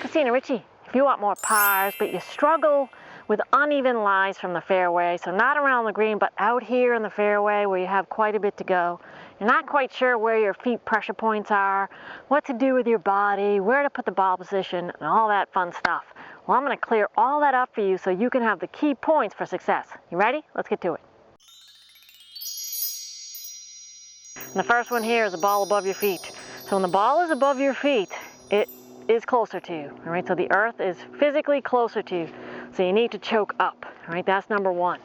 Christina Ricci. If you want more PARS, but you struggle with uneven lies from the fairway, so not around the green, but out here in the fairway where you have quite a bit to go, you're not quite sure where your feet pressure points are, what to do with your body, where to put the ball position, and all that fun stuff. Well, I'm going to clear all that up for you so you can have the key points for success. You ready? Let's get to it. And the first one here is a ball above your feet. So when the ball is above your feet, it is closer to you, all right? So the earth is physically closer to you, so you need to choke up, all right? That's number one.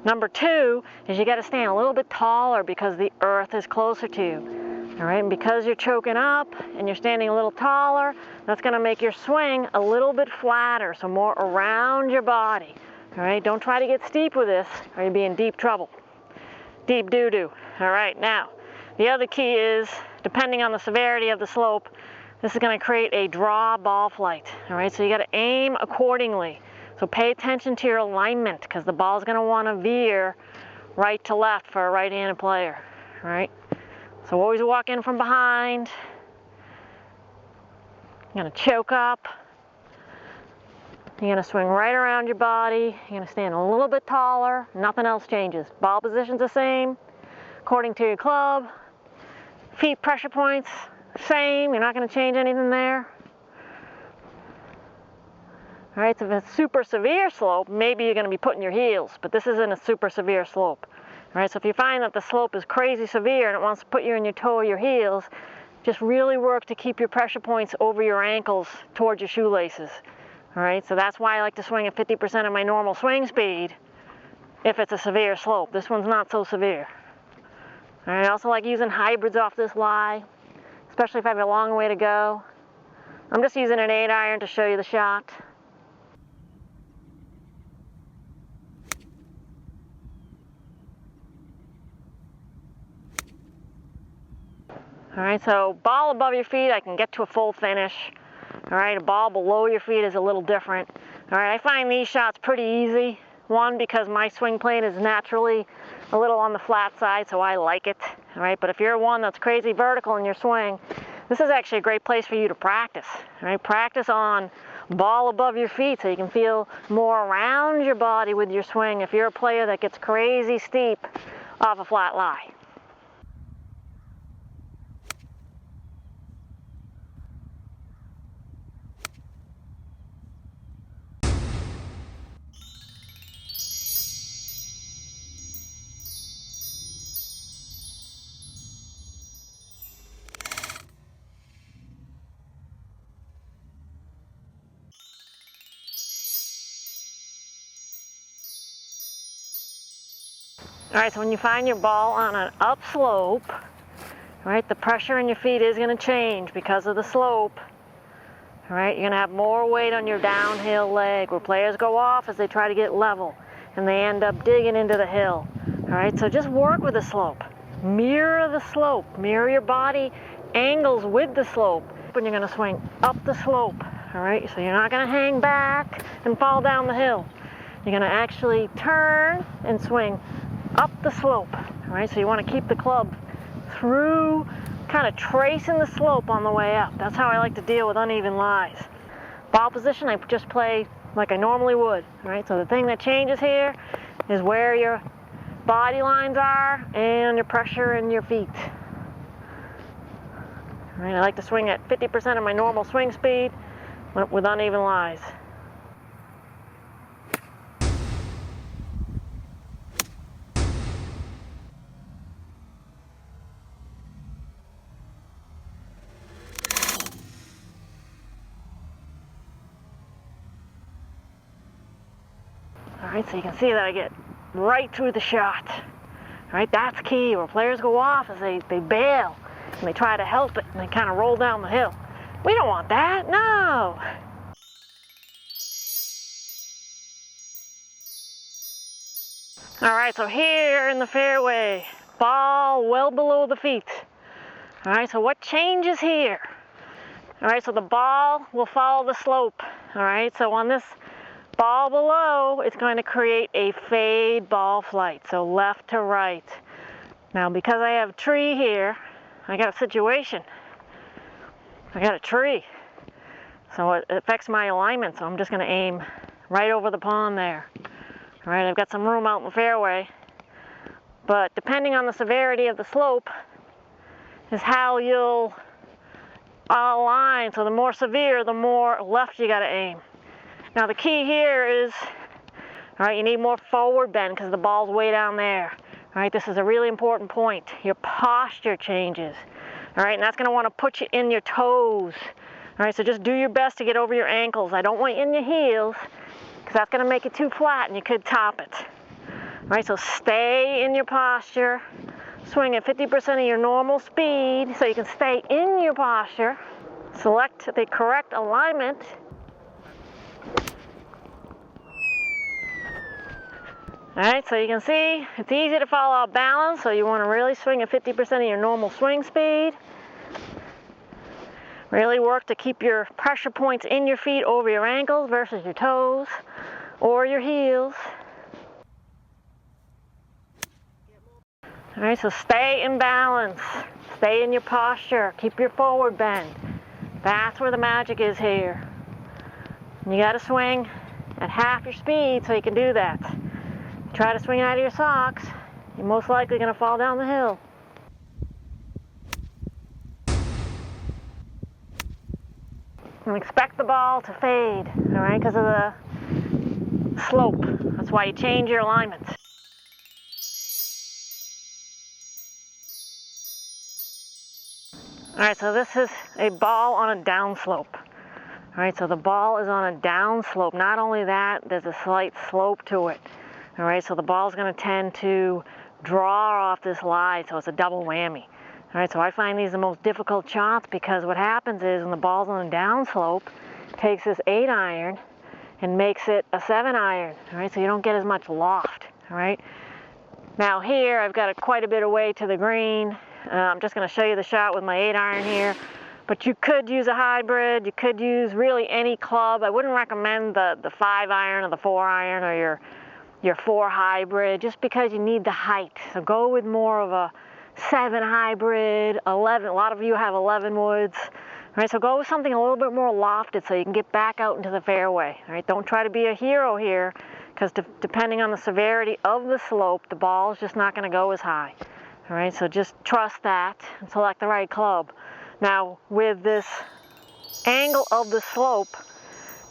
Number two is you got to stand a little bit taller because the earth is closer to you, all right? And because you're choking up and you're standing a little taller, that's going to make your swing a little bit flatter, so more around your body, all right? Don't try to get steep with this or you'll be in deep trouble. Deep doo-doo. All right, now, the other key is, depending on the severity of the slope, this is going to create a draw ball flight, all right? So you got to aim accordingly. So pay attention to your alignment because the ball is going to want to veer right to left for a right-handed player, all right? So always walk in from behind. You're going to choke up. You're going to swing right around your body. You're going to stand a little bit taller. Nothing else changes. Ball position's the same according to your club. Feet pressure points, same. You're not going to change anything there. All right, so if it's a super severe slope, maybe you're going to be putting your heels, but this isn't a super severe slope. All right, so if you find that the slope is crazy severe and it wants to put you in your toe or your heels, just really work to keep your pressure points over your ankles towards your shoelaces. All right, so that's why I like to swing at 50% of my normal swing speed if it's a severe slope. This one's not so severe. All right, I also like using hybrids off this lie, especially if I have a long way to go. I'm just using an 8-iron to show you the shot. All right, so ball above your feet, I can get to a full finish. All right, a ball below your feet is a little different. All right, I find these shots pretty easy. One, because my swing plane is naturally a little on the flat side, so I like it. All right, but if you're one that's crazy vertical in your swing, this is actually a great place for you to practice. All right, practice on ball above your feet so you can feel more around your body with your swing if you're a player that gets crazy steep off a flat lie. All right, so when you find your ball on an upslope, right, the pressure in your feet is going to change because of the slope. All right, you're going to have more weight on your downhill leg where players go off as they try to get level and they end up digging into the hill. All right, so just work with the slope. Mirror the slope. Mirror your body angles with the slope. And you're going to swing up the slope. All right, so you're not going to hang back and fall down the hill. You're going to actually turn and swing up the slope, all right? So you want to keep the club through, kind of tracing the slope on the way up. That's how I like to deal with uneven lies. Ball position, I just play like I normally would, all right? So the thing that changes here is where your body lines are and your pressure in your feet. All right, I like to swing at 50% of my normal swing speed with uneven lies. All right, so you can see that I get right through the shot. All right, that's key. Where players go off is they bail and they try to help it and they kind of roll down the hill. We don't want that, no. All right, so here in the fairway, ball well below the feet. All right, so what changes here? All right, so the ball will follow the slope. All right, so on this ball below, it's going to create a fade ball flight, so left to right. Now, because I have a tree here, I got a situation. I got a tree. So it affects my alignment, so I'm just gonna aim right over the pond there. All right, I've got some room out in the fairway, but depending on the severity of the slope is how you'll align. So the more severe, the more left you gotta aim. Now the key here is, all right, you need more forward bend because the ball's way down there. All right, this is a really important point. Your posture changes. All right, and that's gonna wanna put you in your toes. All right, so just do your best to get over your ankles. I don't want you in your heels because that's gonna make it too flat and you could top it. All right, so stay in your posture. Swing at 50% of your normal speed so you can stay in your posture. Select the correct alignment. All right, so you can see it's easy to fall out of balance, so you want to really swing at 50% of your normal swing speed. Really work to keep your pressure points in your feet over your ankles versus your toes or your heels. All right, so stay in balance. Stay in your posture. Keep your forward bend. That's where the magic is here. And you got to swing at half your speed so you can do that. Try to swing out of your socks, you're most likely going to fall down the hill. And expect the ball to fade, all right, because of the slope. That's why you change your alignments. All right, so this is a ball on a downslope. All right, so the ball is on a downslope. Not only that, there's a slight slope to it. All right, so the ball's going to tend to draw off this lie, so it's a double whammy. All right, so I find these the most difficult shots because what happens is when the ball's on a downslope, it takes this 8-iron and makes it a 7-iron. All right, so you don't get as much loft. All right. Now here I've got quite a bit of way to the green. I'm just going to show you the shot with my 8-iron here. But you could use a hybrid. You could use really any club. I wouldn't recommend the 5-iron or the 4-iron or your 4 hybrid just because you need the height. So go with more of a 7 hybrid, 11. A lot of you have 11 woods. All right, so go with something a little bit more lofted so you can get back out into the fairway. All right, don't try to be a hero here because depending on the severity of the slope, the ball is just not going to go as high. All right, so just trust that and select the right club. Now, with this angle of the slope,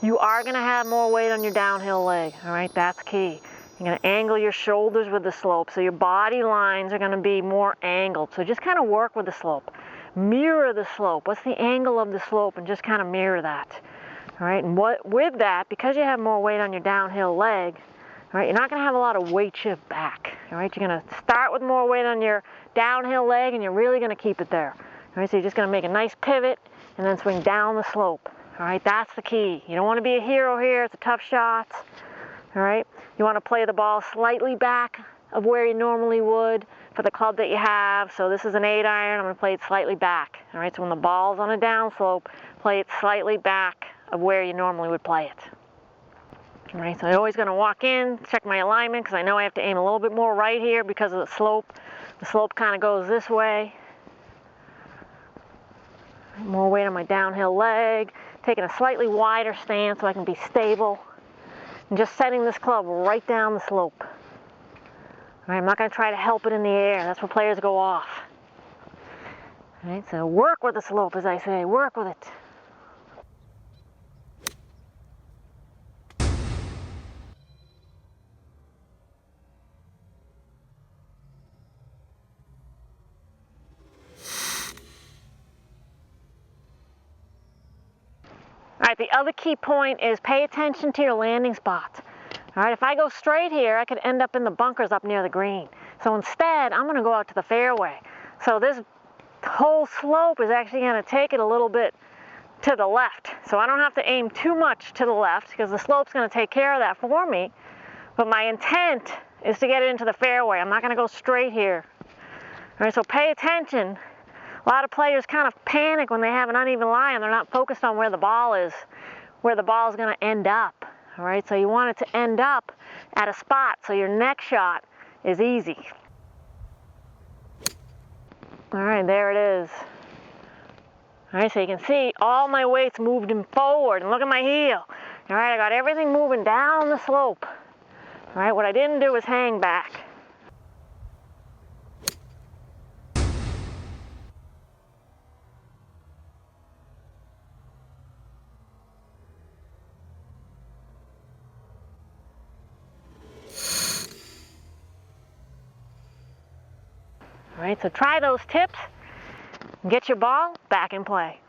you are going to have more weight on your downhill leg. All right, that's key. You're going to angle your shoulders with the slope, so your body lines are going to be more angled. So just kind of work with the slope. Mirror the slope. What's the angle of the slope? And just kind of mirror that. All right, and with that, because you have more weight on your downhill leg, all right, you're not going to have a lot of weight shift back. All right, you're going to start with more weight on your downhill leg, and you're really going to keep it there. All right, so you're just going to make a nice pivot and then swing down the slope. All right, that's the key. You don't want to be a hero here. It's a tough shot. All right, you want to play the ball slightly back of where you normally would for the club that you have. So this is an 8-iron. I'm going to play it slightly back. All right, so when the ball's on a downslope, play it slightly back of where you normally would play it. All right, so I'm always going to walk in, check my alignment because I know I have to aim a little bit more right here because of the slope. The slope kind of goes this way. More weight on my downhill leg, taking a slightly wider stance so I can be stable, and just setting this club right down the slope. All right, I'm not going to try to help it in the air. That's where players go off. All right, so work with the slope, as I say. Work with it. All right, the other key point is pay attention to your landing spots. All right, if I go straight here, I could end up in the bunkers up near the green. So instead, I'm going to go out to the fairway. So this whole slope is actually going to take it a little bit to the left. So I don't have to aim too much to the left because the slope's going to take care of that for me. But my intent is to get it into the fairway. I'm not going to go straight here. All right, so pay attention. A lot of players kind of panic when they have an uneven lie and they're not focused on where the ball is going to end up. All right, so you want it to end up at a spot so your next shot is easy. All right, there it is. All right, so you can see all my weight's moved forward, and look at my heel. All right, I got everything moving down the slope. All right, what I didn't do was hang back. All right, so try those tips and get your ball back in play.